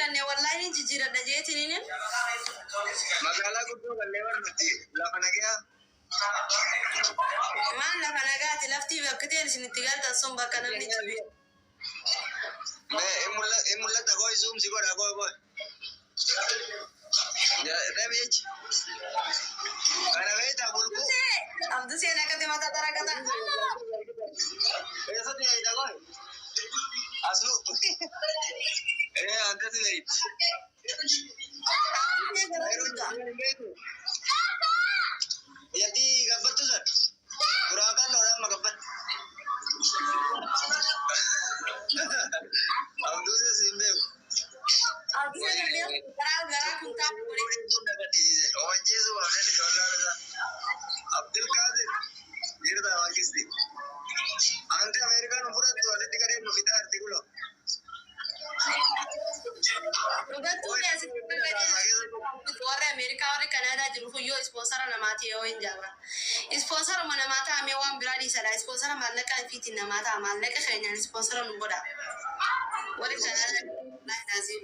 jijjiiranne wallahi ni jijjiiradha jeetiniin. Magaalaa guddoo gallee nuti lafa nagaa. Maan lafa nagaati lafti bakka ta'e isinitti galtan sun bakka namni jibi. Mul'ata koo zoom si godha koo. Rabiich. Kana beektaa bulbul. Abduu seenaa akkatti mataa tarakata. Eessatti beektaa koo? Aslu. Akkatti beekti. Yati gabbattu san. Kurang kan orang magabbat. Abdul se simbe. Abduu seenaa garaa kuntaa kuri. Oh Jesu ada di jalan. Abdul Qadir. Dirda wakisti. Ante Amerika nufurat tu ada tiga ribu kita artikulo. Betul ya sih. Warra Amerika warra Kanada jiru yo sponsor namati yo injaba. Sponsor mana mata ame wan bradi sada sponsor malaka fiti namata malaka kaynya sponsor nugoda. Warra Kanada na nazim.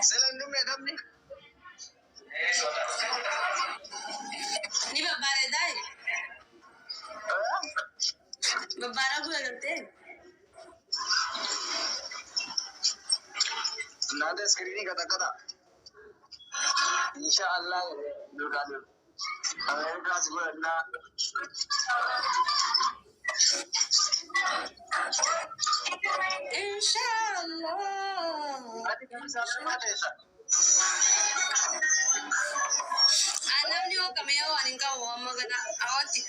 Selandung na dam ni. Ni babare dai. Babara gula gante. Nada screen kata. Insyaallah dugaan. Amerika sebenarnya. Insyaallah. Nanti kami sama desa. Anam ni o kameo aninga o magana awati.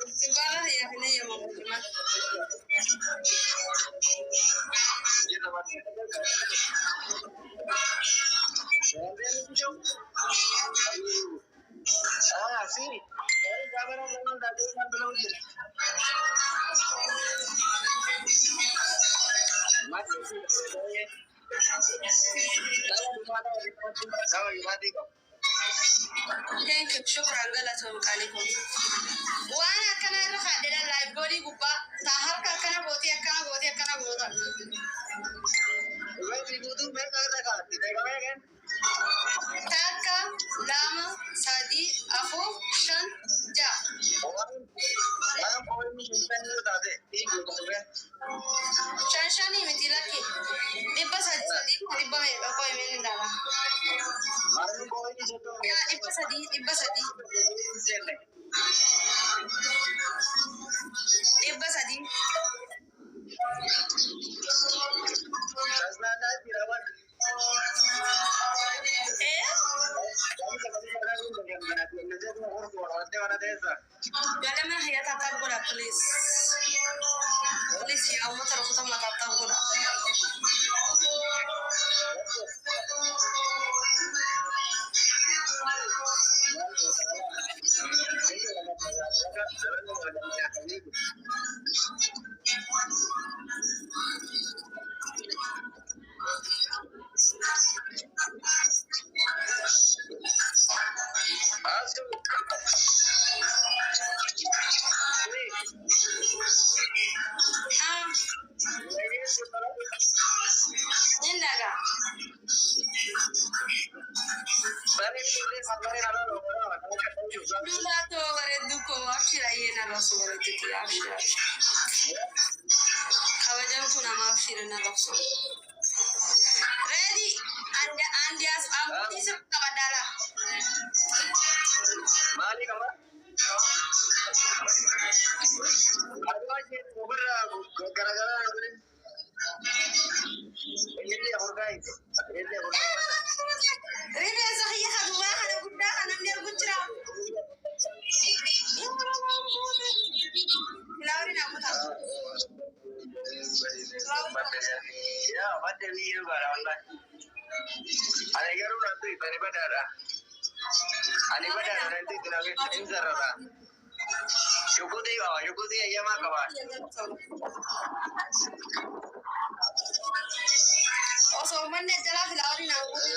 Sibara ya hene ya mamuma. Ah, sí. Thank you. Shukran galatum alaikum. Wana kana rafa de la library gupa tahar ka kana goti akana gota. Taka lama sadi afu shan ja. Shani miti laki. Dibba sadi dibba me ko emeni dala. Ya dibba sadi. Dibba sadi. Gala mana hayat akan gula please. Please ya Allah terus kita mata gula. Indaga. Dula to ware duko afshira yena rasu ware titi afshira. Kawajam tuna ma afshira na rasu. Ready and yes amudi se kabadala. Mali kama. Adwa je gara-gara ngene. Ini dia orgai. Ini sahiya hadwa hada gudda hanam ne gudra. Lauri na muta. Ya, mate video gara wallahi. Ada garu nanti tani badara. Ani badara nanti tunawe inzarara. Yukudi ya makawa. Also, manne jala filauri na gudda.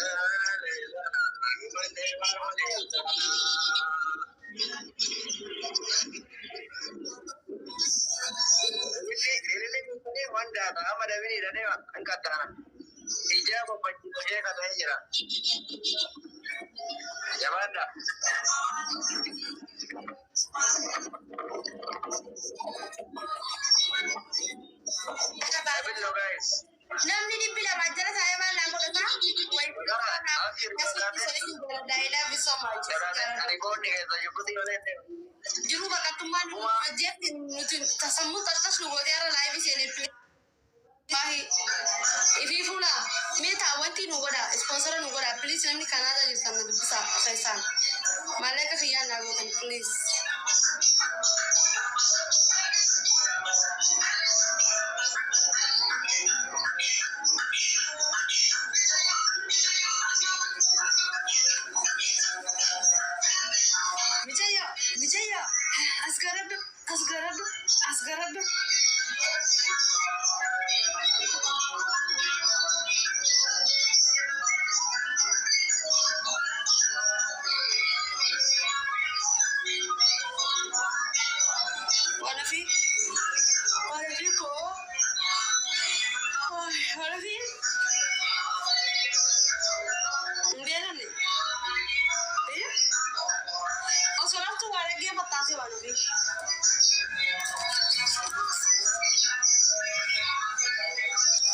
waan hojjetti nuti tasammuu xaxxasnu gootee irra laayivii seenee baay'ee ifii fuula meetaa wanti nu godha ispoonsara nu godha piliis namni kanaada jirtan nu dubbisaa akka isaan maallaqa kiyyaan naa gootan piliis. Mijaya, asgarabdu. Wala fi ko. Wala fi. Hindi ni. Soalnya tuh ada dia batasi wala fi.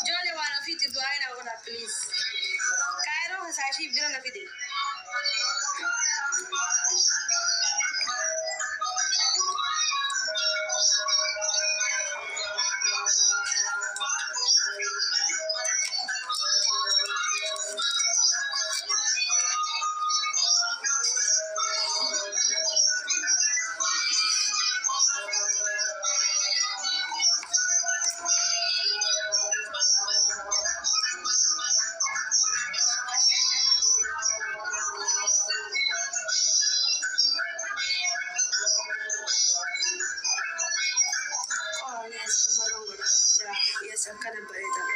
Jole wala fi ti doa ina wala please. Cairo hasashi bidira na fi de. Yes, I'm kind of buried up.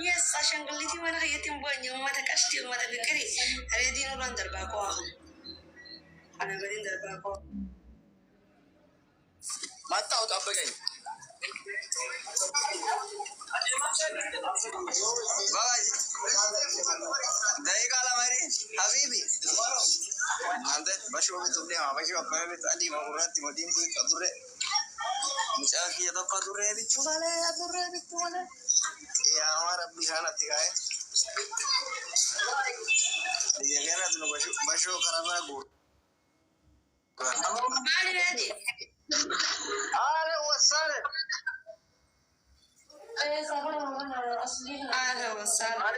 Yes, ashangaliti mana kayatin buwan yung mata kasti yung mata bikari. Ready no lang darba ko ako. Ano ba din darba ko? Mata o apa kayo? Daikala mari, Habibi. Ante, basho bi tumne basho apne bi tadi mahurat timodin tu kadure. Mucha kiya to kadure bi chugale. Ya hamara bihana thiga hai. Ye kehna tu basho karana go. Mari ready. Are wasale. أهلا وسهلا.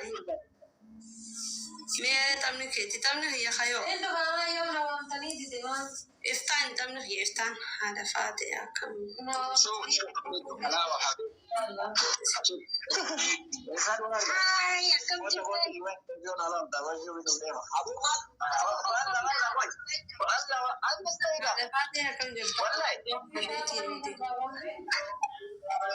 مية تمني هي خيو. إفتان تمني هي إفتان هذا فاتح كم. هذا فاتح كم جل.